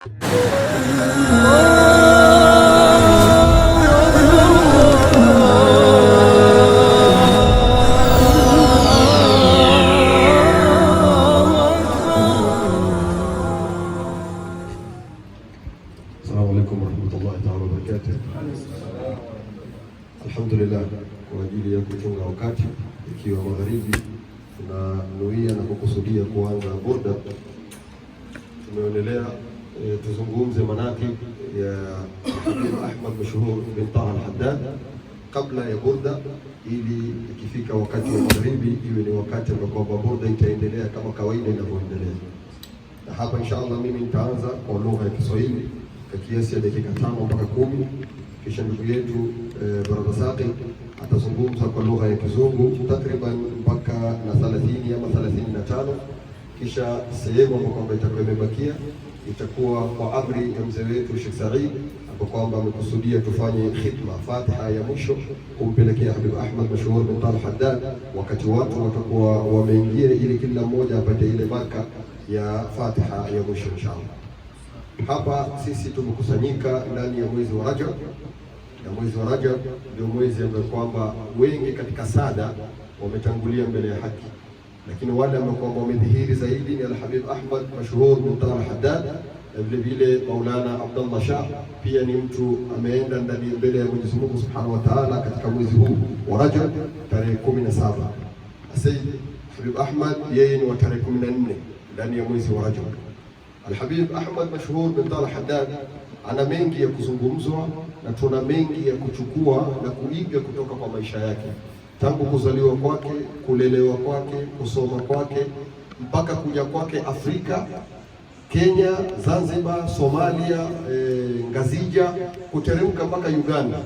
Assalamu alaikum warahmatullahi taala wabarakatuh. Alhamdulillah, kwa ajili ya kuchunga wakati, ikiwa magharibi tunanuia na kukusudia kuanza burda, tumeonelea tuzungumze manaqib ya Habib Ahmad Mashhur bin Taha al-Haddad kabla ya burda, ili ikifika wakati wa magharibi iwe ni wakati ambao burda itaendelea kama kawaida inavyoendelea. Na hapa inshallah mimi nitaanza kwa lugha ya Kiswahili kwa kiasi ya dakika 5 mpaka 10, kisha ndugu yetu Brother Saqi atazungumza kwa lugha ya Kizungu takriban mpaka na 30 ama 35, kisha sehemu ambayo itakuwa imebakia itakuwa kwa amri ya mzee wetu Sheikh Said, ambapo kwamba amekusudia tufanye khitma Fatiha ya mwisho kumpelekea Habib Ahmad Mashhur bin Taha al-Haddad, wakati watu watakuwa wameingia, ili kila mmoja apate ile baraka ya Fatiha ya mwisho inshallah. Hapa sisi tumekusanyika ndani ya mwezi wa Rajab, na mwezi wa Rajab ndio mwezi ambao kwamba wengi katika sada wametangulia mbele ya haki, lakini wale ambao kwamba wamedhihiri zaidi ni Al-Habib Ahmad Mashhur bin Taha al-Haddad, na vile vile Maulana Abdullah Shah pia ni mtu ameenda ndani mbele ya Mwenyezi Mungu Subhanahu wa Ta'ala katika mwezi huu wa Rajab tarehe 17. Sayyid Habib Ahmad yeye ni wa tarehe 14 ndani ya mwezi wa Rajab. Al-Habib Ahmad Mashhur bin Taha al-Haddad ana mengi ya kuzungumzwa na tuna mengi ya kuchukua na kuiga kutoka kwa maisha yake, tangu kuzaliwa kwake, kulelewa kwake, kusoma kwake, mpaka kuja kwake Afrika, Kenya, Zanzibar, Somalia, Ngazija, kuteremka mpaka Uganda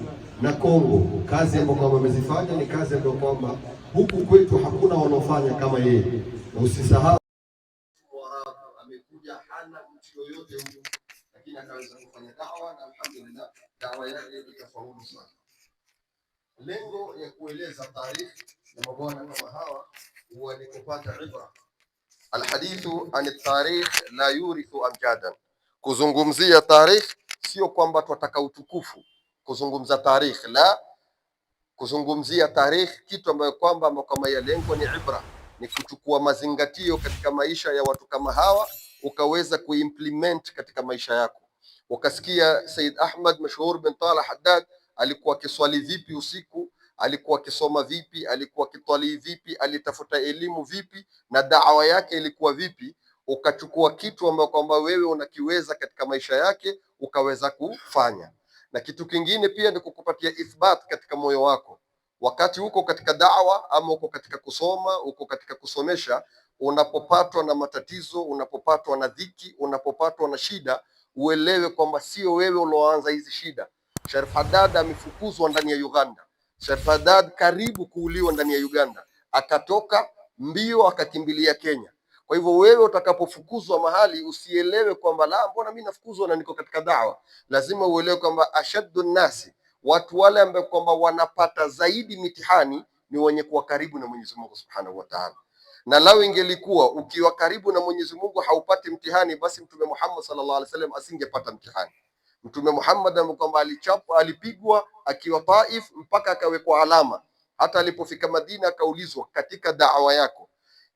na Kongo. Kazi ambayo amezifanya ni kazi ambayo kwamba huku kwetu hakuna wanaofanya kama yeye, na usisahau amekuja hana mtu yoyote huko, lakini akaweza kufanya dawa, na alhamdulillah dawa yake ikafaulu sana. Lengo ya kueleza taarifa na mabwana kama hawa huwa ni kupata ibra. Alhadithu an tarikh la yurithu amjadan, kuzungumzia tarikh sio kwamba tunataka utukufu. Kuzungumza tarikh la kuzungumzia tarikh, kitu ambayo kwamba kama ya lengo ni ibra, ni kuchukua mazingatio katika maisha ya watu kama hawa, ukaweza kuimplement katika maisha yako. Ukasikia Sayyid Ahmad Mashhur bin Taha al-Haddad alikuwa akiswali vipi usiku, alikuwa akisoma vipi, alikuwa akitwali vipi, alitafuta elimu vipi, na da'wa yake ilikuwa vipi. Ukachukua kitu ambacho kwamba wewe unakiweza katika maisha yake ukaweza kufanya. Na kitu kingine pia ni kukupatia ithbat katika moyo wako, wakati uko katika da'wa ama uko katika kusoma, uko katika kusomesha, unapopatwa na matatizo, unapopatwa na dhiki, unapopatwa na shida, uelewe kwamba sio wewe ulioanza hizi shida. Sharif Haddad amefukuzwa ndani ya Uganda. Sharif Haddad karibu kuuliwa ndani ya Uganda, akatoka mbio akakimbilia Kenya. Kwa hivyo wewe utakapofukuzwa mahali, usielewe kwamba la, mbona mimi nafukuzwa na niko katika da'wa. Lazima uelewe kwamba ashaddu nasi, watu wale ambao kwamba wanapata zaidi mitihani ni wenye kuwa karibu na Mwenyezi Mungu Subhanahu wa Ta'ala. Na lao ingelikuwa ukiwa karibu na Mwenyezi Mungu haupati mtihani, basi Mtume Muhammad sallallahu alaihi wasallam asingepata mtihani. Mtume Muhammad ambaye kwamba alichapwa, alipigwa akiwa Taif mpaka akawekwa alama. Hata alipofika Madina akaulizwa, katika da'wa yako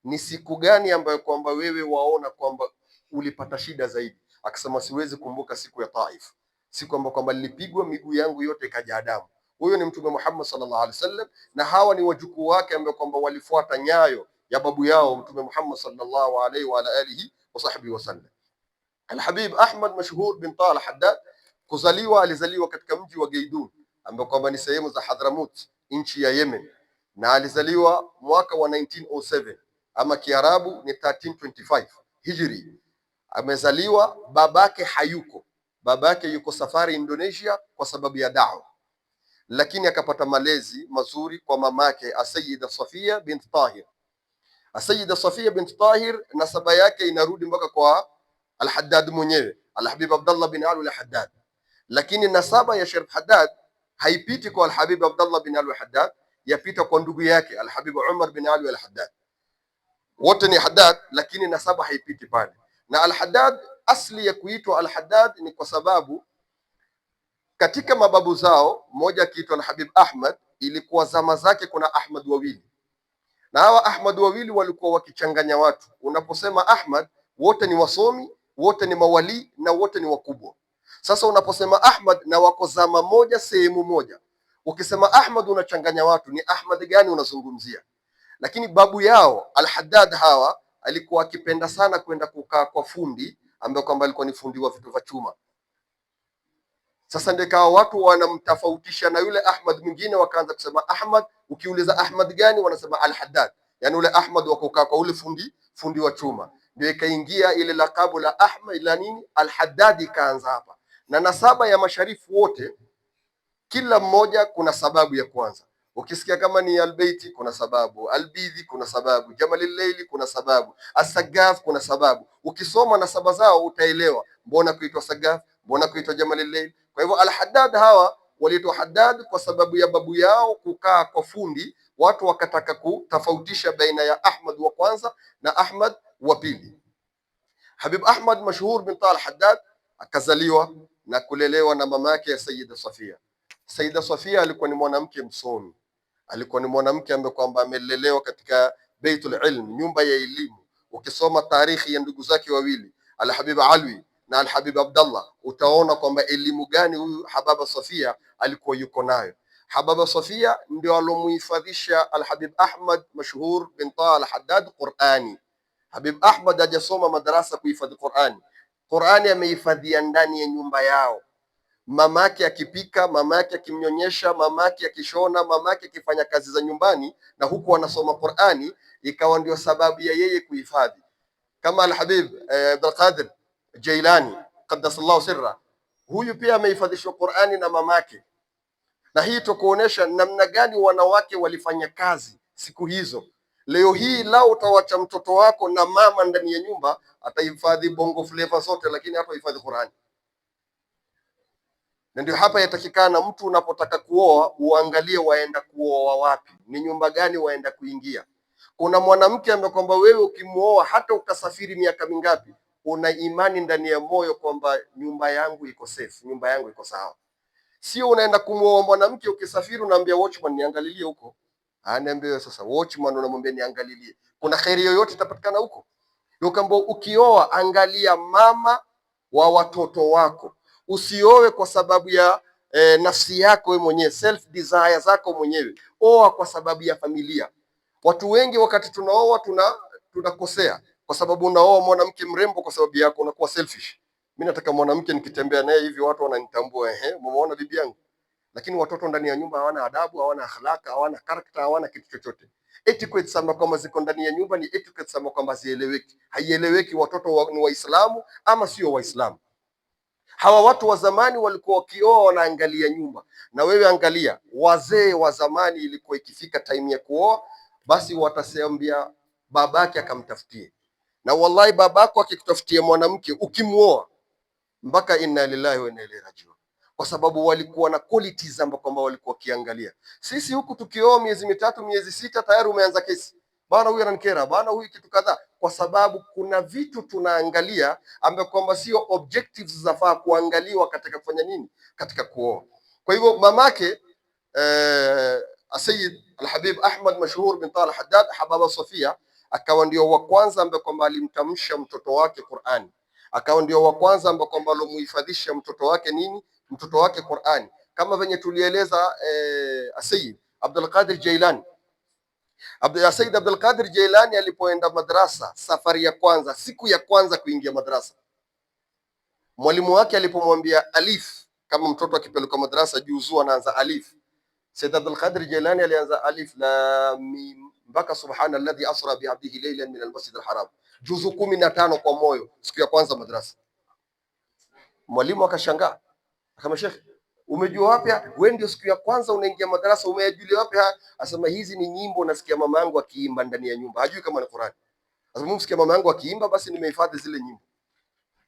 ni siku gani ambayo kwamba wewe waona kwamba ulipata shida zaidi? Akasema siwezi kumbuka siku ya Taif, siku ambayo kwamba nilipigwa miguu yangu yote ikajaa damu. Huyo ni Mtume Muhammad sallallahu alaihi wasallam, na hawa ni wajukuu wake ambao kwamba walifuata nyayo ya babu yao Mtume Muhammad sallallahu alaihi wa alihi wasahbihi wasallam. Al-Habib Ahmad Mashhur bin Taha al-Haddad alizaliwa katika mji wa Gaydun ambao kwamba ni sehemu za Hadramut, nchi ya Yemen, na alizaliwa mwaka wa 1907 ama Kiarabu ni 1325 Hijri. Amezaliwa, babake hayuko, babake yuko safari Indonesia kwa sababu ya da'wa, lakini akapata malezi mazuri kwa mamake Sayyida Safia bint Tahir. Sayyida Safia bint Tahir nasaba yake inarudi mpaka kwa Al-Haddad mwenyewe, Al-Habib Abdullah bin Ali al-Haddad, lakini nasaba ya Sharif Haddad haipiti kwa Al-Habib Abdullah bin Ali al-Haddad, yapita kwa ndugu yake Al-Habib Umar bin Ali al-Haddad. Wote ni Haddad, lakini nasaba haipiti pale. Na Al-Haddad asli ya kuitwa Al-Haddad ni kwa sababu katika mababu zao mmoja akiitwa Al-Habib Ahmad, ilikuwa zama zake kuna Ahmad wawili, na hawa Ahmad wawili walikuwa wakichanganya watu. Unaposema Ahmad, wote ni wasomi, wote ni mawali na wote ni wakubwa. Sasa unaposema Ahmad na wako zama moja sehemu moja, ukisema Ahmad unachanganya watu, ni Ahmad gani unazungumzia? Lakini babu yao Al-Haddad hawa alikuwa akipenda sana kwenda kukaa kwa fundi ambaye kwamba alikuwa ni fundi wa vitu vya chuma. Sasa ndio kawa watu wanamtofautisha na yule Ahmad mwingine, wakaanza kusema Ahmad. Ukiuliza Ahmad gani, wanasema Al-Haddad, yani ule Ahmad wa kukaa kwa ule fundi wa chuma. Ndio ikaingia ile lakabu la Ahmad la nini, Al-Haddad ikaanza hapa. Na nasaba ya masharifu wote, kila mmoja kuna sababu ya kwanza. Ukisikia kama ni Albeiti kuna sababu, Albidhi kuna sababu, Jamalil Layli kuna sababu, As-Sagaf kuna sababu. Ukisoma nasaba zao utaelewa mbona kuitwa Sagaf, mbona kuitwa Jamalil Layli. Kwa hivyo Al-Haddad hawa waliitwa Haddad kwa sababu ya babu yao kukaa kwa fundi. Watu wakataka kutofautisha baina ya Ahmad wa kwanza na Ahmad wa pili. Habib Ahmad Mashhur bin Taha Al-Haddad akazaliwa na kulelewa na mama yake ya Sayyida Safia. Sayyida Safia alikuwa ni mwanamke msomi, alikuwa ni mwanamke ambaye kwamba amelelewa katika Baitul Ilm, nyumba ya elimu. Ukisoma tarikhi ya ndugu zake wawili Al-Habib Alwi na Al-Habib Abdallah, utaona kwamba elimu gani huyu Hababa Safia alikuwa yuko nayo. Hababa Safia ndio alomuhifadhisha Al-Habib Ahmad Mashhur bin Taha Al-Haddad Qur'ani. Habib Ahmad hajasoma madarasa kuhifadhi Qur'ani. Qur'ani amehifadhia ndani ya nyumba yao. Mamake akipika, mamake akimnyonyesha, mamake akishona, mamake akifanya kazi za nyumbani, na huku anasoma Qur'ani, ikawa ndio sababu ya yeye kuhifadhi. Kama Al-Habib Abdul Qadir Jailani qaddasallahu sirra, huyu pia amehifadhishwa Qur'ani na mamake. Na hii tukuonesha namna gani wanawake walifanya kazi siku hizo. Leo hii lao utawacha mtoto wako na mama ndani ya nyumba, atahifadhi bongo flavor zote, lakini hatahifadhi Qur'ani. Na ndio hapa yatakikana mtu unapotaka kuoa uangalie waenda kuoa wapi, ni nyumba gani waenda kuingia. Kuna mwanamke ambaye kwamba wewe ukimuoa hata ukasafiri miaka mingapi, una imani ndani ya moyo kwamba nyumba yangu iko safe, nyumba yangu iko sawa. Sio unaenda kumuoa mwanamke, ukisafiri unaambia watchman niangalilie huko. Anaambia sasa watchman unamwambia niangalilie. Kuna khairi yoyote itapatikana huko? Ndio kama ukioa, angalia mama wa watoto wako. Usioe kwa sababu ya nafsi yako wewe mwenyewe, self desire zako mwenyewe. Oa kwa sababu ya familia. Watu wengi wakati tunaoa tunakosea kwa sababu unaoa mwanamke mrembo kwa sababu yako, unakuwa selfish. Mimi nataka mwanamke nikitembea naye hivi watu wananitambua, mumeona bibi yangu. Lakini watoto ndani ya nyumba hawana adabu, hawana akhlaka, hawana character, hawana kitu chochote. Etiquette sama kwamba ziko ndani ya nyumba ni etiquette sama kwamba zieleweki. Haieleweki watoto ni Waislamu ama sio Waislamu. Hawa watu wa zamani walikuwa wakioa wanaangalia nyumba. Na wewe angalia, wazee wa zamani ilikuwa ikifika time ya kuoa, basi watasembia babake akamtafutie. Na wallahi babako akikutafutia mwanamke ukimuoa, mpaka inna lillahi wa inna ilaihi rajiun, kwa sababu walikuwa na qualities ambazo kwamba walikuwa kiangalia. Sisi huku tukioa miezi mitatu miezi sita tayari umeanza kesi, bana huyu ananikera, bana huyu kitu kadhaa, kwa sababu kuna vitu tunaangalia ambapo kwamba sio objectives zafaa kuangaliwa katika kufanya nini, katika kuoa. Kwa hivyo mamake Sayyid Al-Habib Ahmad Mashhur bin Taha Al-Haddad, Hababa Safia, akawa ndio wa kwanza ambaye kwamba alimtamsha mtoto wake Qur'ani, akawa ndio wa kwanza ambaye kwamba alomuhifadhisha mtoto wake nini, mtoto wake Qur'ani. Kama venye tulieleza Sayyid Abdul Qadir Jailani. Sayyid Abdul Qadir Jailani alipoenda madrasa safari ya kwanza, siku ya kwanza kuingia madrasa, mwalimu wake alipomwambia alif, kama mtoto akipelekwa madrasa juzuu anaanza alif, Sayyid Abdul Qadir Jailani alianza alif lam mim mpaka subhanalladhi asra bi abdihi laylan min almasjid alharam, juzu 15 kwa moyo, siku ya kwanza madrasa. Mwalimu akashangaa, akama Sheikh, umejua wapi? Wewe ndio siku ya kwanza unaingia madrasa, umeyajulia wapi? Asema hizi ni nyimbo nasikia mama yangu akiimba ndani ya nyumba, hajui kama ni Qur'an. Asema msikia mama yangu akiimba, basi nimehifadhi zile nyimbo.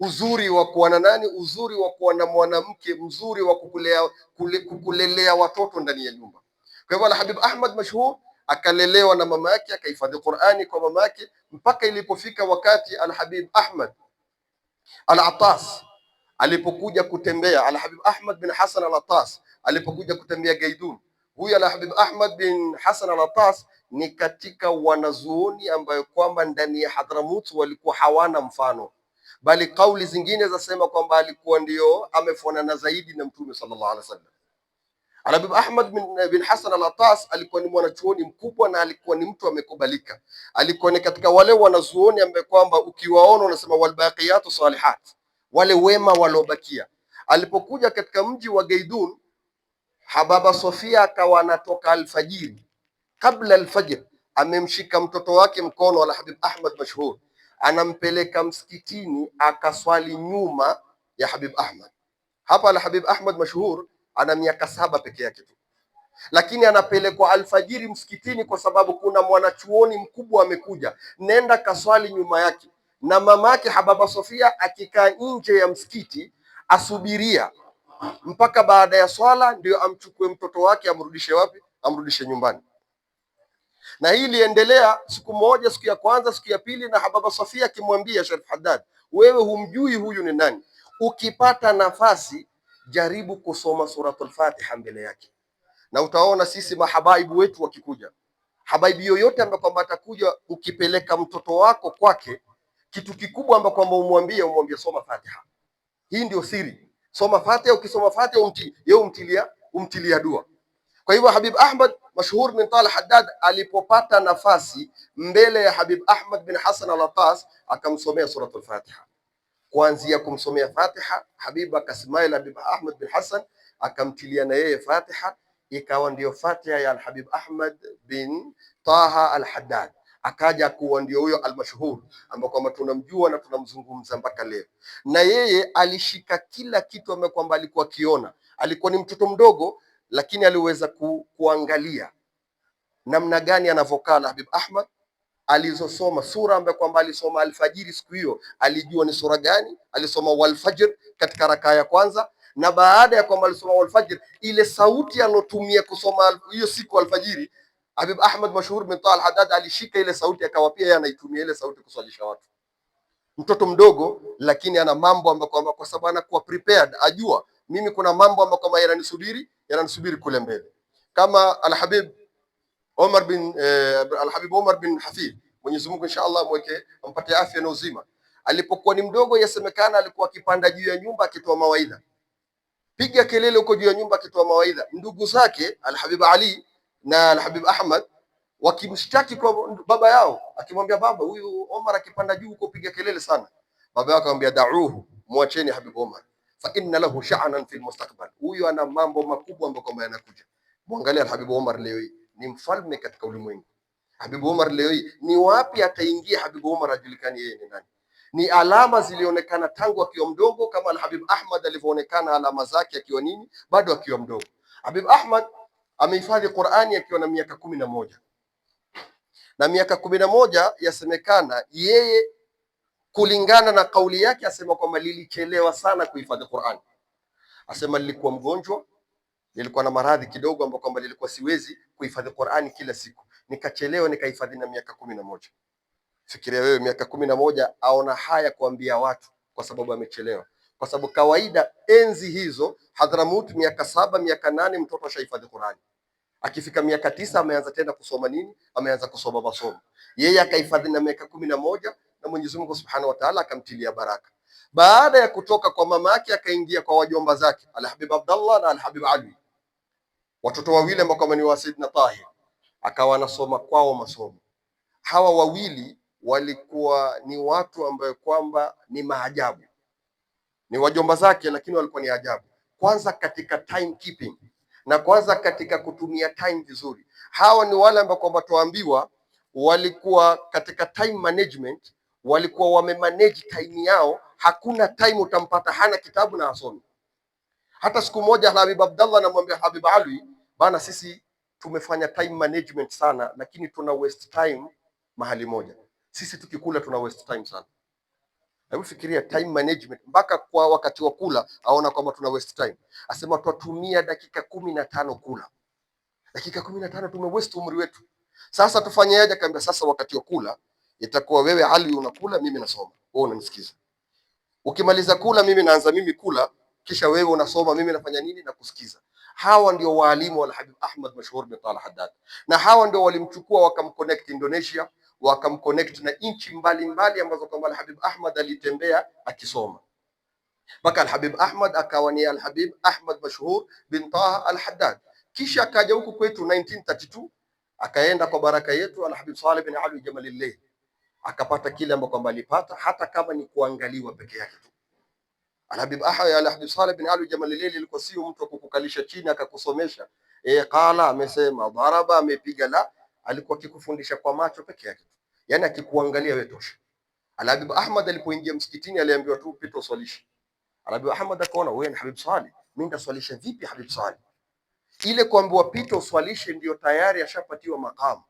Uzuri wa kuwa na nani? Uzuri wa kuwa na mwanamke mzuri wa kukulelea watoto ndani ya nyumba. Kwa hivyo Al-Habib Ahmad Mashhur akalelewa na mama yake, akahifadhi Qur'ani kwa mama yake, mpaka ilipofika wakati Al-Habib Ahmad Al-Attas alipokuja kutembea, Al-Habib Ahmad bin Hassan Al-Attas alipokuja kutembea Gaidun, huyu Al-Habib Ahmad bin Hassan Al-Attas ni katika wanazuoni ambayo kwamba ndani ya Hadramut walikuwa hawana mfano, bali kauli zingine zasema kwamba alikuwa ndio amefanana zaidi na Mtume sallallahu alaihi wasallam. Al-Habib Ahmad bin Hassan Al-Attas alikuwa ni mwanachuoni mkubwa na alikuwa ni mtu amekubalika. Alikuwa ni katika wale wanazuoni ambao kwamba ukiwaona unasema walbaqiyatu salihat, wale wema waliobakia. Alipokuja katika mji wa Gaidun, Hababa Sofia akawa anatoka alfajiri, kabla alfajr amemshika mtoto wake mkono, Al-Habib Ahmad Mashhur, anampeleka msikitini akaswali nyuma ya Habib Ahmad. Hapa Al-Habib Ahmad Mashhur ana miaka 7 peke yake tu, lakini anapelekwa alfajiri msikitini kwa sababu kuna mwanachuoni mkubwa amekuja, nenda kaswali nyuma yake. Na mama yake Hababa Sofia akikaa nje ya msikiti asubiria mpaka baada ya swala ndio amchukue mtoto wake amrudishe wapi? Amrudishe nyumbani. Na hii iliendelea siku moja, siku ya kwanza, siku ya pili, na Hababa Sofia akimwambia Sharif Haddad, wewe humjui huyu ni nani, ukipata nafasi jaribu kusoma suratul Fatiha mbele yake. Na utaona sisi mahabaibu wetu wakikuja, habaibi yoyote ambaye kwamba atakuja, ukipeleka mtoto wako kwake, kitu kikubwa ambacho kwamba umwambie soma Fatiha. Hii ndio siri, soma Fatiha. Ukisoma Fatiha umtilia dua. Kwa hivyo Habib Ahmad Mashhur bin Talha Haddad alipopata nafasi mbele ya Habib Ahmad bin Hassan Al-Attas akamsomea suratul Fatiha. Kuanzia kumsomea Fatiha, Habib akasimama Habib Ahmad bin Hassan akamtilia na yeye Fatiha, ikawa ndio Fatiha ya Habib Ahmad bin Taha Al-Haddad, akaja kuwa ndio huyo Al-Mashhur ambao kwamba tunamjua na tunamzungumza mpaka leo. Na yeye alishika kila kitu ambacho kwamba alikuwa akiona. Alikuwa ni mtoto mdogo, lakini aliweza kuangalia namna gani anavyokaa na Habib Ahmad, alizosoma sura ambayo kwamba alisoma alfajiri siku hiyo, alijua ni sura gani. Alisoma walfajr katika rakaa ya kwanza, na baada ya kwamba alisoma walfajr, ile sauti alotumia kusoma hiyo siku alfajiri, Habib Ahmad Mashhur bin Talha Haddad alishika ile sauti, akawa pia yeye anaitumia ile sauti kuswalisha watu. Mtoto mdogo, lakini ana mambo ambayo kwamba kwa sababu anakuwa prepared, ajua mimi kuna mambo ambayo kama yananisubiri kule mbele. Kama Al-Habib Omar bin Hafidh, Mwenyezi Mungu inshallah mweke ampate afya na uzima. Alipokuwa ni mdogo, yasemekana alikuwa akipanda juu ya nyumba akitoa mawaidha, piga kelele huko juu ya nyumba akitoa mawaidha. Ndugu zake Al-Habib Ali na Al-Habib Ahmad wakimshtaki kwa baba yao, akimwambia baba, huyu Omar akipanda juu huko piga kelele sana. Baba yao akamwambia da'uhu, muacheni Habib Omar, fa inna lahu sha'nan fil mustaqbal, huyu ana mambo makubwa ambayo kama yanakuja. Muangalia Habib Omar leo hii ni mfalme katika ulimwengu. Habib Omar leo hii ni wapi ataingia Habib Omar ajulikani yeye ni nani? Ni alama zilionekana tangu akiwa mdogo, kama Habib Ahmad alivyoonekana alama zake akiwa nini, bado akiwa mdogo. Habib Ahmad amehifadhi Qur'ani akiwa na miaka 11, na miaka 11 yasemekana yeye, kulingana na kauli yake, asema kwamba lilichelewa sana kuhifadhi Qur'ani. Asema nilikuwa mgonjwa, nilikuwa na maradhi kidogo ambapo kwamba nilikuwa siwezi kuhifadhi Qur'ani kila siku, nikachelewa nikahifadhi na miaka 11. Fikiria wewe, miaka 11 aona haya kuambia watu kwa sababu amechelewa. Kwa sababu kawaida enzi hizo Hadhramut miaka 7 miaka 8 mtoto ashahifadhi Qur'ani. Akifika miaka 9 ameanza tena kusoma nini? Ameanza kusoma masomo. Yeye akahifadhi na miaka 11 na Mwenyezi Mungu Subhanahu wa Ta'ala akamtilia baraka. Baada ya kutoka kwa mama yake akaingia kwa wajomba zake Al-Habib Abdallah na Al-Habib Ali, watoto wawili ambao kama ni wa Saidna Tahir, akawa anasoma kwao masomo. Hawa wawili walikuwa ni watu ambao kwamba ni maajabu, ni wajomba zake, lakini walikuwa ni ajabu. Kwanza katika time keeping, na kwanza katika kutumia time vizuri. Hawa ni wale ambao kwamba tuambiwa walikuwa katika time management, walikuwa wamemanage time yao. Hakuna time utampata hana kitabu na asomi. Hata siku moja Habib Abdallah anamwambia Habib Ali, bana, sisi tumefanya time management sana, lakini tuna waste time mahali moja. Sisi tukikula tuna waste time sana. Hebu fikiria time management, mpaka kwa wakati wa kula aona kwamba tuna waste time. Asema tutatumia dakika 15 kula, dakika 15 tume waste umri wetu. Sasa tufanyeje? Akaambia sasa wakati wa kula itakuwa wewe Ali unakula, mimi nasoma, wewe unanisikiza. Ukimaliza kula, mimi naanza mimi kula, kisha wewe unasoma, mimi nafanya nini? Na kusikiza. Hawa ndio waalimu wa Alhabib Ahmad Mashhur bin Talha Haddad, na hawa ndio walimchukua wakamconnect Indonesia, wakamconnect na nchi mbalimbali ambazo kwamba Alhabib Ahmad alitembea akisoma, mpaka Alhabib Ahmad akawa ni Alhabib Ahmad Mashhur bin Taha Al-Haddad. Kisha akaja huku kwetu 1932 akaenda kwa baraka yetu Alhabib Saleh bin Ali Jamalillah, akapata kile ambacho kwamba alipata, hata kama ni kuangaliwa peke yake tu. Alhabib Saleh bin Ali Jamalillah alikuwa sio mtu akukukalisha chini akakusomesha qala amesema, dharaba amepiga, la, alikuwa akikufundisha kwa macho peke yake, yani akikuangalia wewe tosha. Alhabib Ahmad alipoingia msikitini aliambiwa tu pita uswalishe. Alhabib Ahmad akaona, wewe ni Habib Saleh, mimi ndaswalisha vipi Habib Saleh? Ile kuambiwa pita uswalishe ndio tayari ashapatiwa makamu,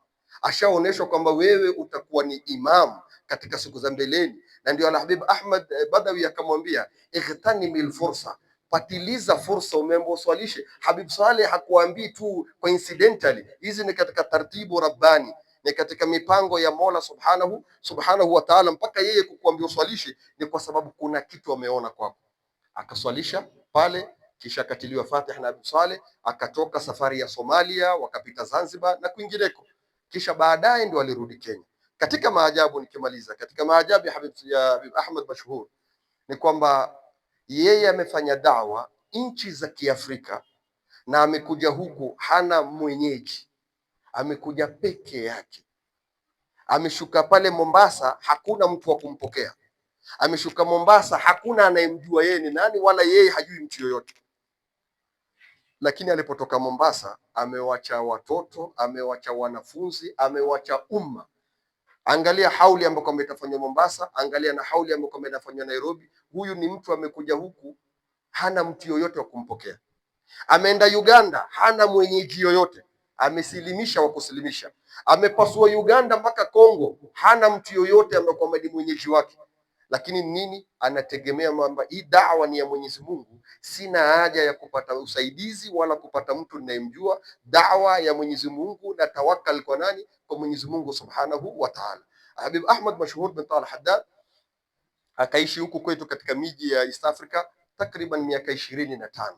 ashaoneshwa kwamba wewe utakuwa ni imam katika siku za mbeleni. Na ndio Alhabib Ahmad Badawi akamwambia igtanimil fursa, patiliza fursa, umeambiwa uswalishe. Habib Saleh hakuambii tu coincidentally, hizi ni katika taratibu rabbani, ni katika mipango ya Mola subhanahu wa Ta'ala. Mpaka yeye kukuambia uswalishe ni kwa sababu kuna kitu ameona kwako. Akaswalisha pale, kisha akatiliwa Fatiha na Habib Saleh, akatoka safari ya Somalia, wakapita Zanzibar na kwingineko, kisha baadaye ndio alirudi Kenya. Katika maajabu, nikimaliza, katika maajabu ya Habib Ahmad Mashhur ni kwamba yeye amefanya dawa nchi za Kiafrika na amekuja huku hana mwenyeji, amekuja peke yake. Ameshuka pale Mombasa, hakuna mtu wa kumpokea. Ameshuka Mombasa, hakuna anayemjua yeye ni nani, wala yeye hajui mtu yoyote. Lakini alipotoka Mombasa, amewacha watoto, amewacha wanafunzi, amewacha umma. Angalia hauli ambayo kwamba itafanywa Mombasa, angalia na hauli ambayo kwamba inafanywa Nairobi. Huyu ni mtu amekuja huku, hana mtu yoyote wa kumpokea. Ameenda Uganda, hana mwenyeji yoyote, amesilimisha wa kusilimisha. Amepasua Uganda mpaka Kongo, hana mtu yoyote ambaye kwamba ni mwenyeji wake. Lakini nini? Anategemea kwamba hii dawa ni ya Mwenyezi Mungu, sina haja ya kupata usaidizi wala kupata mtu ninayemjua. Dawa ya Mwenyezi Mungu na tawakkal kwa nani? Kwa Mwenyezi Mungu Subhanahu wa Ta'ala. Habib Ahmad Mashhur bin Talha Haddad akaishi huku kwetu katika miji ya East Africa takriban miaka 25.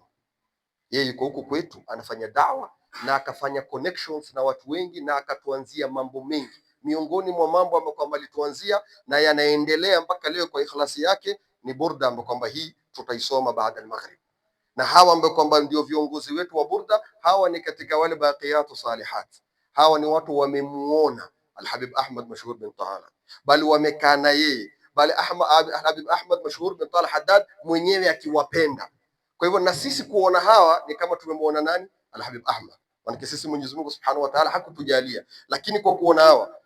Yeye yuko huku kwetu anafanya dawa na akafanya connections na watu wengi na akatuanzia mambo mengi. Miongoni mwa mambo ambayo kwamba alituanzia na yanaendelea mpaka leo kwa ikhlasi yake ni burda ambayo kwamba hii tutaisoma baada ya maghrib. Na hawa ambao kwamba ndio viongozi wetu wa burda, hawa ni katika wale baqiyatu salihat. Hawa ni watu wamemuona Alhabib Ahmad Mashhur bin Taha, bali wamekaa na yeye, bali Habib Ahmad Mashhur bin Talha Haddad mwenyewe akiwapenda. Kwa hivyo na sisi kuona hawa ni kama tumemuona nani? Alhabib Ahmad. Maana sisi Mwenyezi Mungu Subhanahu wa Ta'ala hakutujalia, lakini kwa kuona hawa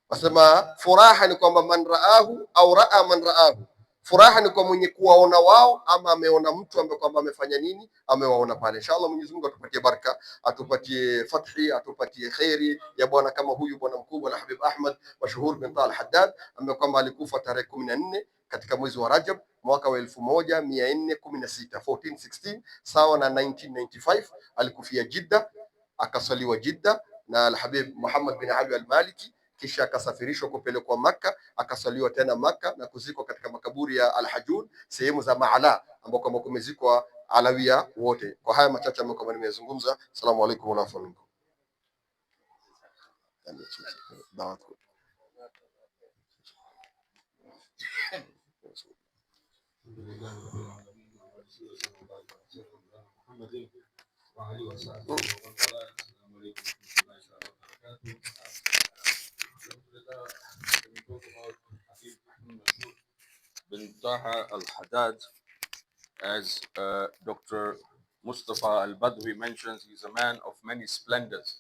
wasema furaha ni kwamba man raahu au raa man raahu. Furaha ni kwa mwenye kuwaona wao ama ameona mtu ambaye kwamba amefanya nini, amewaona pale. Inshallah Mwenyezi Mungu atupatie baraka, atupatie fathi, atupatie khairi ya bwana kama huyu bwana mkubwa Alhabib Ahmad Mashhur bin Talha Haddad ambaye kwamba alikufa tarehe 14 katika mwezi wa Rajab mwaka wa 1416 1416 sawa na 1995. Alikufia Jidda, akasaliwa Jidda na Alhabib Muhammad bin Ali al-Maliki, kisha akasafirishwa kupelekwa Makka, akasaliwa tena Makka na kuzikwa katika makaburi ya Al-Hajun, sehemu za Maala ambako kama kumezikwa Alawia wote. Kwa haya machache ambayo kama nimezungumza, asalamu alaykum wa rahmatullahi. bin Taha Al-Haddad, as Dr. Mustafa Al-Badwi mentions, he's a man of many splendors.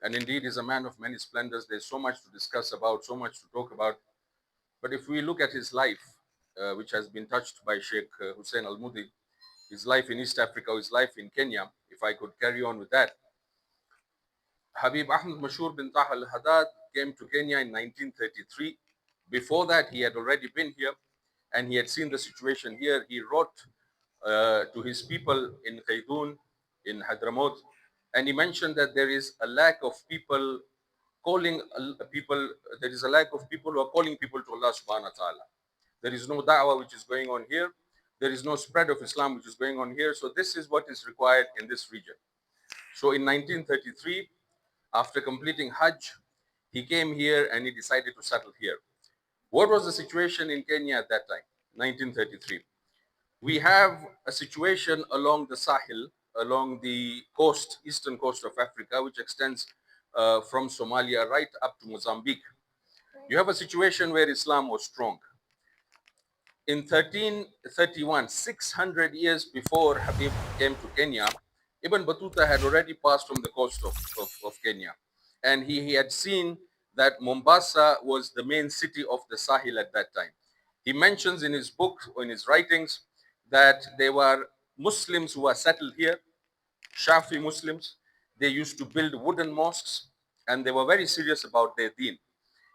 And indeed, he's a man of many splendors. There's so much to discuss about, so much to talk about. But if we look at his life, which has been touched by Sheikh Hussein Al-Mudi, his life in East Africa, his life in Kenya, if I could carry on with that. Habib Ahmad Mashhur bin Taha Al-Haddad came to Kenya in 1933. Before that, he had already been here and he had seen the situation here. He wrote to his people in Khaydun, in Hadramaut, and he mentioned that there is a lack of people calling people, there is a lack of people who are calling people to Allah subhanahu wa ta'ala. There is no da'wah which is going on here. There is no spread of Islam which is going on here. So this is what is required in this region. So in 1933, after completing Hajj, he came here and he decided to settle here. What was the situation in Kenya at that time, 1933? We have a situation along the Sahel, along the coast, eastern coast of Africa, which extends from Somalia right up to Mozambique. You have a situation where Islam was strong. In 1331, 600 years before Habib came to Kenya, Ibn Battuta had already passed from the coast of Kenya. And he had seen that Mombasa was the main city of the Sahel at that time. He mentions in his book or in his writings that there were Muslims who were settled here, Shafi Muslims. They used to build wooden mosques and they were very serious about their deen.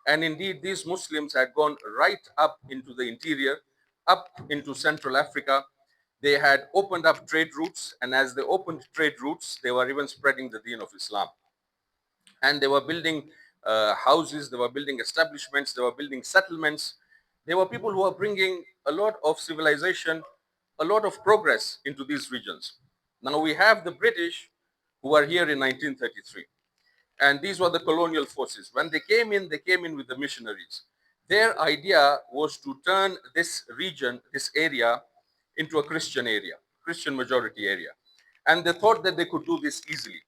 And indeed, these Muslims had gone right up into the interior, up into Central Africa. They had opened up trade routes, and as they opened trade routes, they were even spreading the deen of Islam. And they were building houses, they were building establishments, they were building settlements. There were people who were bringing a lot of civilization, a lot of progress into these regions. Now we have the British who are here in 1933. And these were the colonial forces. When they came in with the missionaries. Their idea was to turn this region, this area, into a Christian area, Christian majority area. And they thought that they could do this easily.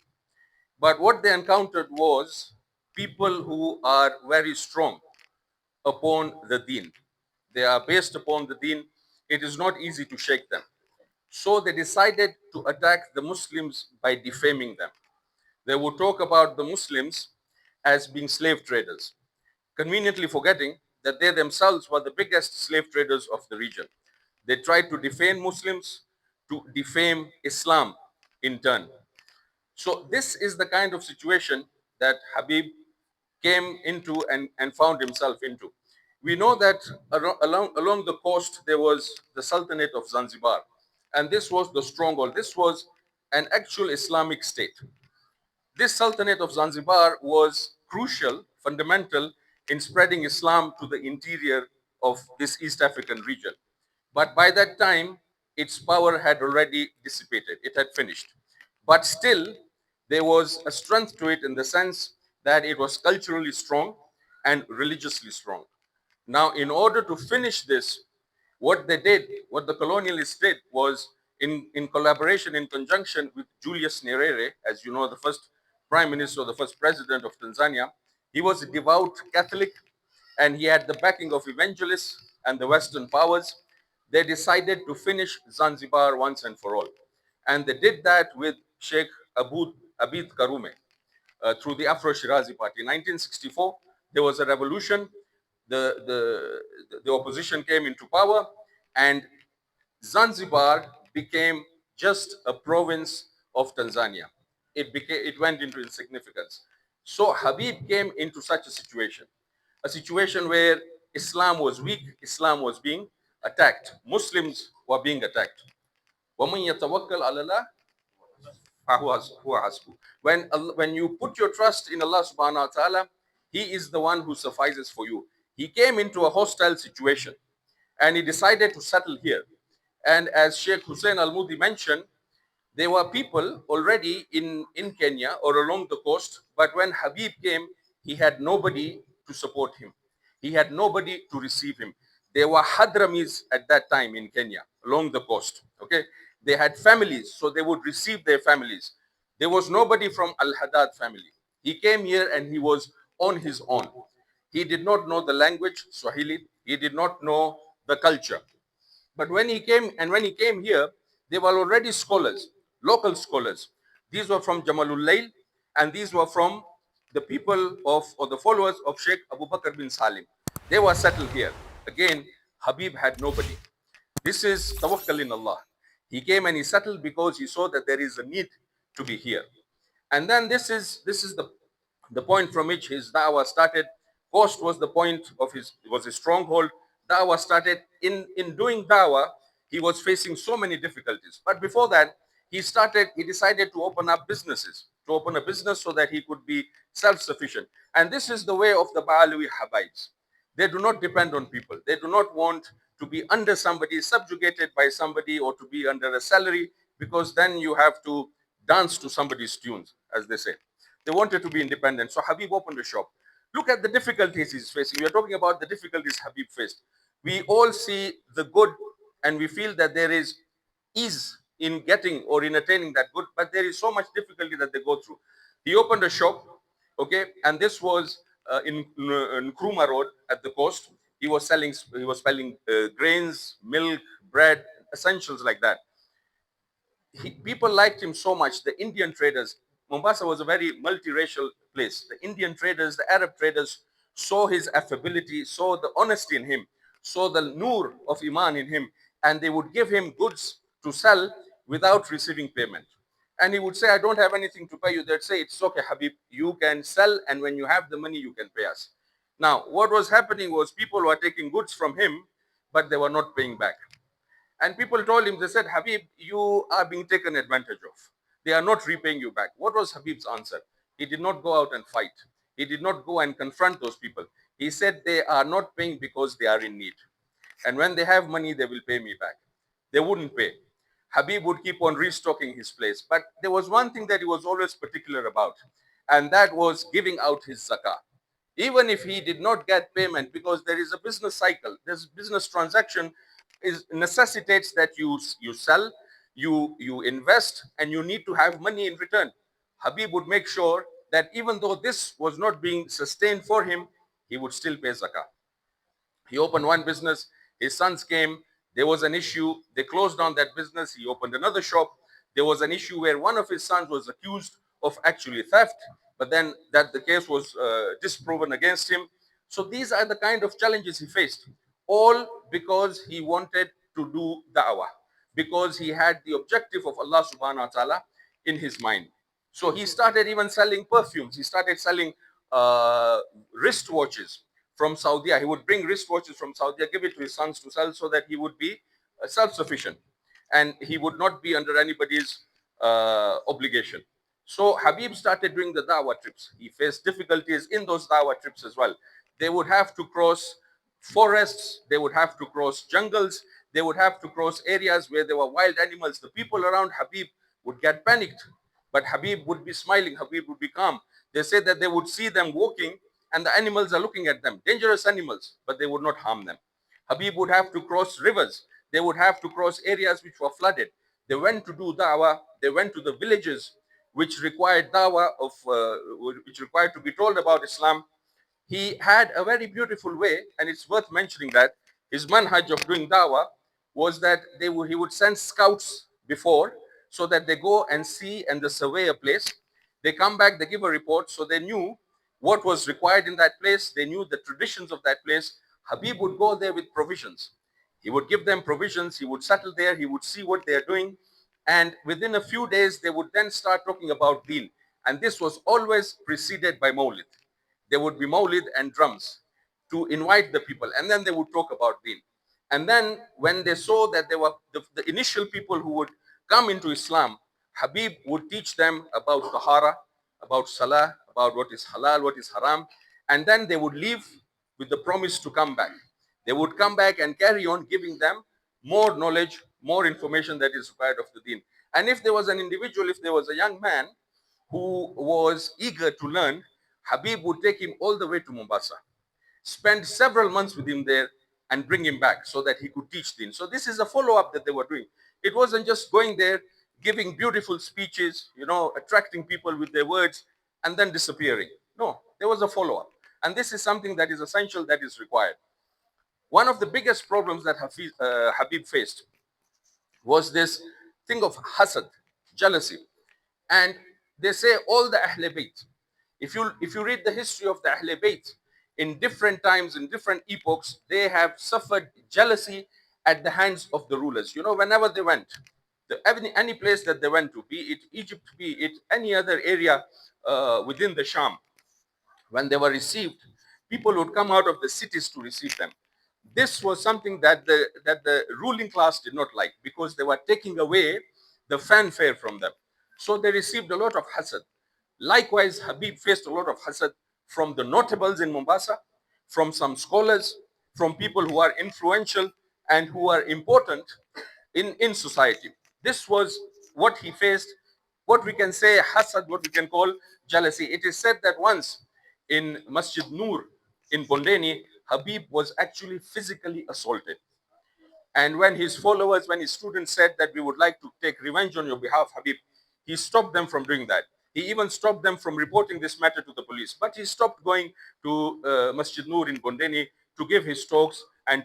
But what they encountered was people who are very strong upon the deen. They are based upon the deen. It is not easy to shake them. So they decided to attack the Muslims by defaming them. They would talk about the Muslims as being slave traders, conveniently forgetting that they themselves were the biggest slave traders of the region. They tried to defame Muslims, to defame Islam in turn. So this is the kind of situation that Habib came into and found himself into. We know that along the coast there was the Sultanate of Zanzibar, and this was the stronghold. This was an actual Islamic state. This Sultanate of Zanzibar was crucial, fundamental in spreading Islam to the interior of this East African region. But by that time, its power had already dissipated, it had finished. But still, there was a strength to it in the sense that it was culturally strong and religiously strong. Now, in order to finish this, what they did, what the colonialists did was in collaboration, in conjunction with Julius Nyerere, as you know, the first prime minister, the first president of Tanzania, he was a devout Catholic and he had the backing of evangelists and the Western powers. They decided to finish Zanzibar once and for all. And they did that with Sheikh Abid Karume through the Afro-Shirazi Party. In 1964, there was a revolution. The opposition came into power and Zanzibar became just a province of Tanzania. It went into insignificance. So Habib came into such a situation where Islam was weak, Islam was being attacked, Muslims were being attacked. وَمَنْ يَتَوَكَّلْ عَلَى اللَّهِ فَهُوَ حَسْبُهُ. When you put your trust in Allah subhanahu wa ta'ala, He is the one who suffices for you. He came into a hostile situation and he decided to settle here. And as Sheikh Hussein Al-Mudi mentioned, there were people already in Kenya or along the coast, but when Habib came, he had nobody to support him. He had nobody to receive him. There were Hadramis at that time in Kenya, along the coast. Okay, they had families, so they would receive their families. There was nobody from Al-Haddad family. He came here and he was on his own. He did not know the language, Swahili. He did not know the culture. But when he came here, there were already scholars, local scholars. These were from Jamalul Layl, and these were from the people of, or the followers of Sheikh Abu Bakr bin Salim. They were settled here. Again, Habib had nobody. This is tawakkul in Allah. He came and he settled because he saw that there is a need to be here. And then this is the point from which his da'wah started. Coast was the point of his stronghold. Da'wah started. In doing da'wah, he was facing so many difficulties. But before that, he decided to open up businesses, to open a business so that he could be self-sufficient. And this is the way of the Ba'alawi Habaibs. They do not depend on people. They do not want to be under somebody, subjugated by somebody, or to be under a salary, because then you have to dance to somebody's tunes, as they say. They wanted to be independent. So Habib opened a shop. Look at the difficulties he's facing. We are talking about the difficulties Habib faced. We all see the good and we feel that there is ease in getting or in attaining that good, but there is so much difficulty that they go through. He opened a shop, okay, and this was in Nkrumah Road at the coast. He was selling grains, milk, bread, essentials like that. People liked him so much. The Indian traders, Mombasa was a very multiracial place. The Indian traders, the Arab traders saw his affability, saw the honesty in him, saw the nur of Iman in him, and they would give him goods to sell without receiving payment. And he would say, I don't have anything to pay you. They'd say, it's okay, Habib, you can sell, and when you have the money, you can pay us. Now, what was happening was people were taking goods from him, but they were not paying back. And people told him, they said, Habib, you are being taken advantage of. They are not repaying you back. What was Habib's answer? He did not go out and fight. He did not go and confront those people. He said, they are not paying because they are in need. And when they have money, they will pay me back. They wouldn't pay. Habib would keep on restocking his place. But there was one thing that he was always particular about, and that was giving out his zakah. Even if he did not get payment, because there is a business cycle, there's business transaction is necessitates that you sell, you invest, and you need to have money in return. Habib would make sure that even though this was not being sustained for him, he would still pay zakah. He opened one business, his sons came, there was an issue, they closed down that business, he opened another shop. There was an issue where one of his sons was accused of actually theft, but then that the case was disproven against him. So these are the kind of challenges he faced, all because he wanted to do da'wah, because he had the objective of Allah subhanahu wa ta'ala in his mind. So he started even selling perfumes. He started selling wristwatches from Saudi. He would bring wristwatches from Saudi, give it to his sons to sell so that he would be self-sufficient and he would not be under anybody's obligation. So Habib started doing the dawah trips. He faced difficulties in those dawah trips as well. They would have to cross forests, they would have to cross jungles, they would have to cross areas where there were wild animals. The people around Habib would get panicked, but Habib would be smiling, Habib would be calm. They said that they would see them walking and the animals are looking at them, dangerous animals, but they would not harm them. Habib would have to cross rivers. They would have to cross areas which were flooded. They went to do da'wah. They went to the villages which required da'wah which required to be told about Islam. He had a very beautiful way, and it's worth mentioning that his manhaj of doing da'wah was that he would send scouts before so that they go and see and they survey a place. They come back, they give a report, so they knew what was required in that place. They knew the traditions of that place. Habib would go there with provisions. He would give them provisions. He would settle there. He would see what they are doing. And within a few days, they would then start talking about deen. And this was always preceded by Mawlid. There would be Mawlid and drums to invite the people. And then they would talk about deen. And then when they saw that there were the initial people who would come into Islam, Habib would teach them about Tahara, about Salah, about what is halal, what is haram. And then they would leave with the promise to come back. They would come back and carry on giving them more knowledge, more information that is required of the deen. And if there was an individual, if there was a young man who was eager to learn, Habib would take him all the way to Mombasa, spend several months with him there and bring him back so that he could teach deen. So this is a follow-up that they were doing. It wasn't just going there, giving beautiful speeches, attracting people with their words and then disappearing. No, there was a follow-up. And this is something that is essential, that is required. One of the biggest problems that Habib faced was this thing of hasad, jealousy. And they say all the Ahl Bayt, if you read the history of the Ahl Bayt, in different times, in different epochs, they have suffered jealousy at the hands of the rulers. Whenever they went, any place that they went to, be it Egypt, be it any other area within the Sham, when they were received, people would come out of the cities to receive them. This was something that the ruling class did not like, because they were taking away the fanfare from them. So they received a lot of hasad. Likewise, Habib faced a lot of hasad from the notables in Mombasa, from some scholars, from people who are influential, and who are important in society. This was what he faced, what we can say hasad, what we can call jealousy. It is said that once in Masjid Noor in Bondeni, Habib was actually physically assaulted. And when his followers, when his students said that we would like to take revenge on your behalf, Habib, he stopped them from doing that. He even stopped them from reporting this matter to the police. But he stopped going to Masjid Noor in Bondeni to give his talks and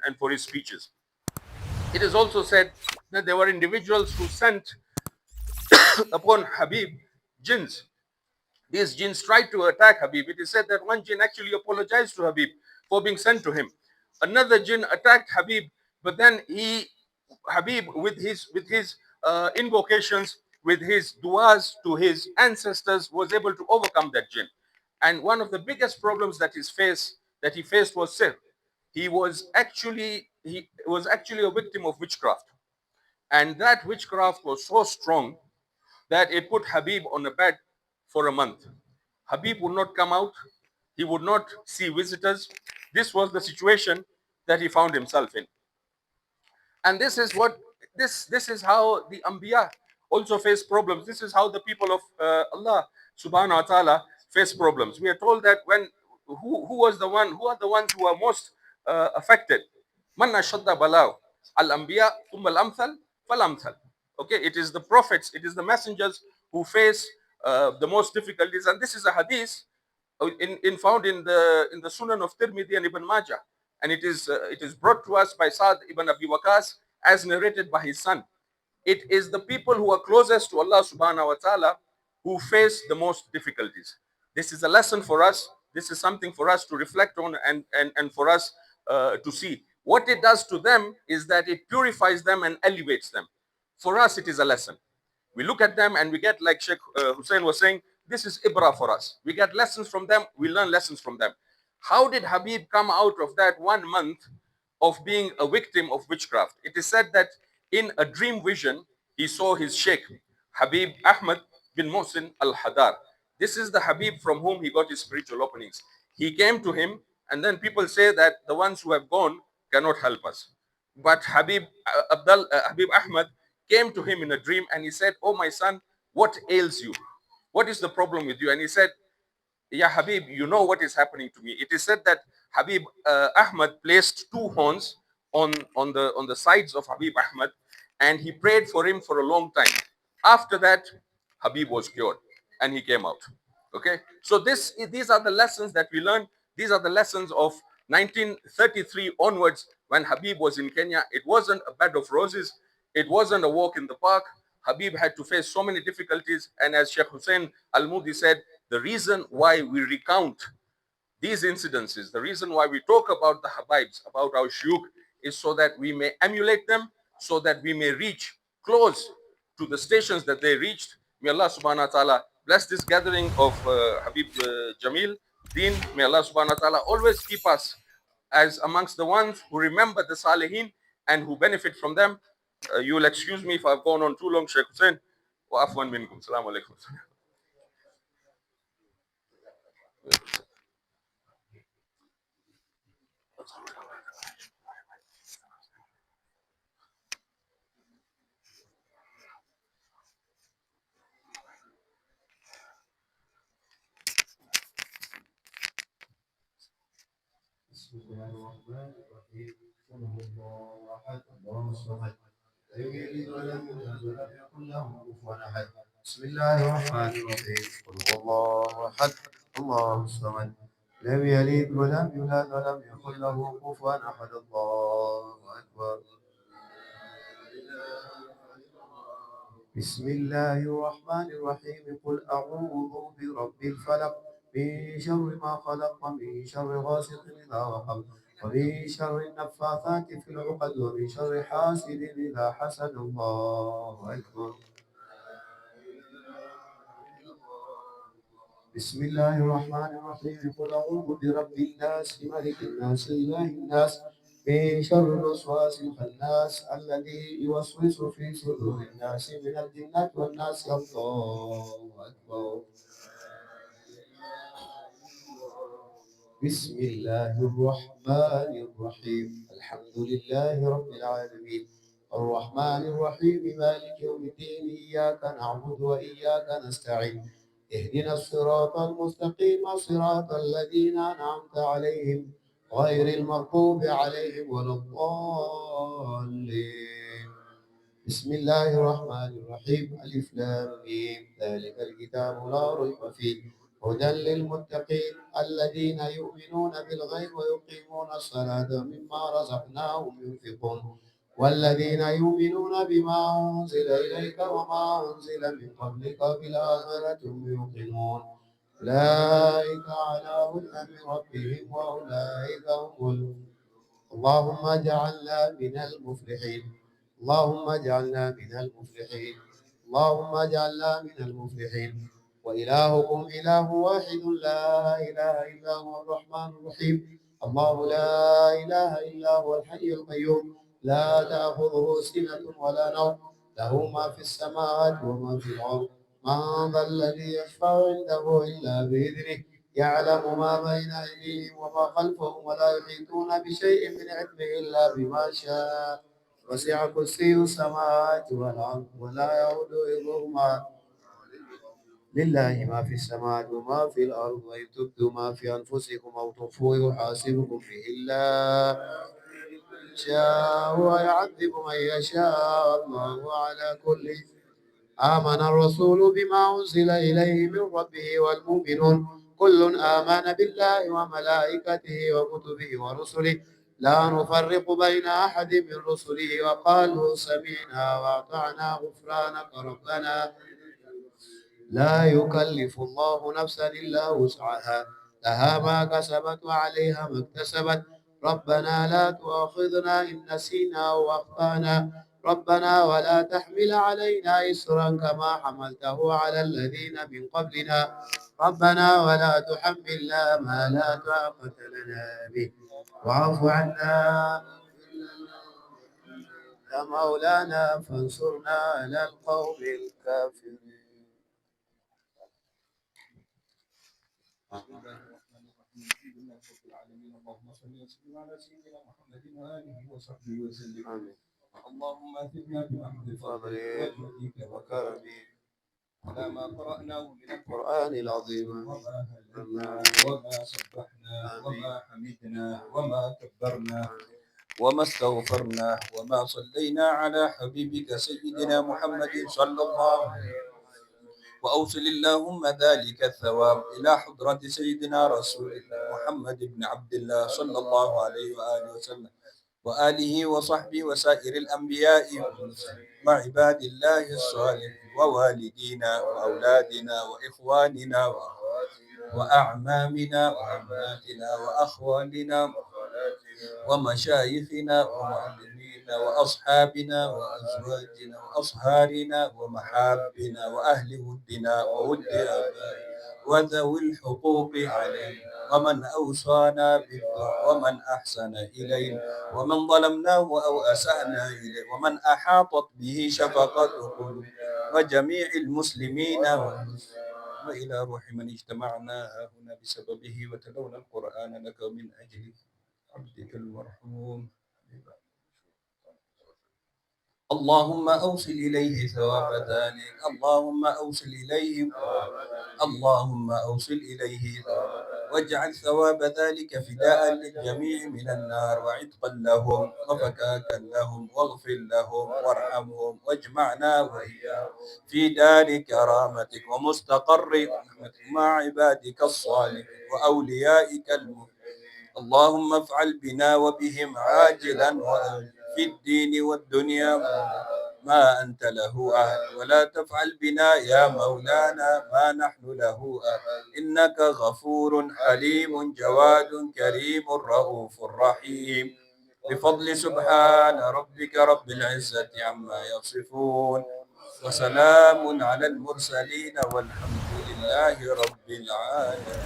and for his speeches. It is also said that there were individuals who sent upon Habib jinns. These jinns tried to attack Habib. It is said that one jinn actually apologized to Habib for being sent to him. Another jinn attacked Habib, but then Habib, with his invocations, with his du'as to his ancestors, was able to overcome that jinn. And one of the biggest problems that he faced was sihr. He was actually a victim of witchcraft, and that witchcraft was so strong that it put Habib on a bed for a month. Habib would not come out, he would not see visitors. This was the situation that he found himself in. And this is how the Anbiya also face problems. This is how the people of Allah subhanahu wa ta'ala face problems. We are told that when who are the ones who are most affected? Man ashadda balaw al anbiya thumma al amthal fal amthal. Okay, it is the prophets, it is the messengers who face the most difficulties. And this is a hadith in found in the Sunan of Tirmidhi and Ibn Majah, and it is brought to us by Sa'd ibn Abi Waqas as narrated by his son. It is the people who are closest to Allah subhanahu wa ta'ala who face the most difficulties. This is a lesson for us. This is something for us to reflect on and for us to see. What it does to them is that it purifies them and elevates them. For us, it is a lesson. We look at them and we get, like Sheikh Hussein was saying, this is Ibra for us. We get lessons from them, we learn lessons from them. How did Habib come out of that 1 month of being a victim of witchcraft? It is said that in a dream vision, he saw his Sheikh, Habib Ahmad bin Mohsin al Hadar. This is the Habib from whom he got his spiritual openings. He came to him, and then people say that the ones who have gone cannot help us. But Habib Ahmad came to him in a dream and he said, "Oh, my son, what ails you? What is the problem with you?" And he said, "Yeah, Habib, you know what is happening to me." It is said that Habib Ahmad placed two horns on the sides of Habib Ahmad, and he prayed for him for a long time. After that, Habib was cured and he came out. Okay, so these are the lessons that we learn. These are the lessons of 1933 onwards when Habib was in Kenya. It wasn't a bed of roses. It wasn't a walk in the park. Habib had to face so many difficulties. And as Sheikh Hussein Al Mudi said, the reason why we recount these incidences, the reason why we talk about the Habibs, about our Shuyukh, is so that we may emulate them, so that we may reach close to the stations that they reached. May Allah subhanahu wa ta'ala bless this gathering of Habib Jamil Deen. May Allah subhanahu wa ta'ala always keep us as amongst the ones who remember the Salihin and who benefit from them. You will excuse me if I've gone on too long, Sheikh Hussein. Wa afwan minkum. Assalamu alaikum. بسم الله الرحمن الرحيم. قل هو الله احد الله الصمد لم يلد ولم يولد ولم يكن له كفوا احد. بسم الله الرحمن الرحيم. قل هو الله احد الله الصمد لم يلد ولم يولد ولم يكن له كفوا احد. الله اكبر. بسم الله الرحمن الرحيم. قل أعوذ برب الفلق من شر ما خلق ومن شر غاسق إذا وقب ومن شر النفاثات في العقد ومن شر حاسد إذا حسد. الله أكبر. بسم الله الرحمن الرحيم. قل أعوذ برب الناس ملك الناس إله الناس من شر الوسواس الخناس الذي يوسوس في صدور الناس من الجنة والناس. الله أكبر. بسم الله الرحمن الرحيم الحمد لله رب العالمين الرحمن الرحيم مالك يوم الدين إياك نعبد وإياك نستعين اهدنا الصراط المستقيم صراط الذين أنعمت عليهم غير المغضوب عليهم ولا الضالين بسم الله الرحمن الرحيم ألف لام ميم ذلك الكتاب لا ريب فيه هدى للمتقين الذين يؤمنون بالغيب ويقيمون الصلاة مما رزقناهم ينفقون والذين يؤمنون بما أنزل إليك وما أنزل من قبلك بالآخرة هم يوقنون أولئك على هدى من ربهم وأولئك هم اللهم اجعلنا من المفلحين اللهم اجعلنا من المفلحين اللهم اجعلنا من المفلحين وإلهكم إله واحد لا إله إلا هو الرحمن الرحيم الله لا إله إلا هو الحي القيوم لا تأخذه سنة ولا نوم له ما في السماوات وما في الأرض من ذا الذي يشفع عنده إلا بإذنه يعلم ما بين أيديهم وما خلفهم ولا يحيطون بشيء من علمه إلا بما شاء وسع كرسي السماوات والأرض ولا يؤوده حفظهما لله ما في السماوات وما في الأرض وإن تبدوا ما في أنفسكم أو تخفوه يحاسبكم به الله شاء ويعذب من يشاء الله على كل آمن الرسول بما أنزل إليه من ربه والمؤمنون كل آمن بالله وملائكته وكتبه ورسله لا نفرق بين أحد من رسله وقالوا سمعنا وأطعنا غفرانك ربنا لا يكلف الله نفسا إلا وسعها لها ما كسبت وعليها ما اكتسبت ربنا لا تؤاخذنا إن نسينا أو أخطأنا ربنا ولا تحمل علينا إصرا كما حملته على الذين من قبلنا ربنا ولا تحملنا ما لا طاقة لنا به واعف عنا يا مولانا فانصرنا على القوم الكافرين. بسم الله الرحمن الرحيم الحمد لله رب العالمين اللهم صل وسلم على سيدنا محمد وآله وصحبه وسلم آمين. اللهم اهدنا بحمد فضلك وجودك وكرمك على ما قرأناه من القرآن العظيم وما هللنا وما سبحنا وما حمدنا وما كبرنا وما استغفرنا وما صلينا على حبيبك سيدنا محمد صلى الله عليه وسلم وأوصل اللهم ذلك الثواب إلى حضرة سيدنا رسول الله محمد بن عبد الله صلى الله عليه وآله وسلم وآله وصحبه وسائر الأنبياء وعباد الله الصالحين ووالدينا وأولادنا وإخواننا وأعمامنا وعماتنا وأخوالنا ومشايخنا ومعلمينا وأصحابنا وأزواجنا وأصهارنا ومحابنا وأهل ودنا وود آبائنا وذوي الحقوق علينا ومن أوصانا بالدعاء ومن أحسن إلينا ومن ظلمناه أو أسأنا إليه ومن أحاطت به شفقة قلوبنا وجميع المسلمين وإلى روح من اجتمعنا هنا بسببه وتلونا القرآن لك من أجله عبدك المرحوم اللهم أوصل إليه ثواب ذلك اللهم أوصل إليه اللهم أوصل إليه واجعل ثواب ذلك فداء للجميع من النار وعتقا لهم وفكاكا لهم واغفر لهم وارحمهم واجمعنا وإياهم في دار كرامتك ومستقر رحمتك مع عبادك الصالحين وأوليائك المؤمنين اللهم افعل بنا وبهم عاجلا في الدين والدنيا ما أنت له أهل ولا تفعل بنا يا مولانا ما نحن له أهل إنك غفور حليم جواد كريم رؤوف رحيم بفضل سبحان ربك رب العزة عما يصفون وسلام على المرسلين والحمد لله رب العالمين.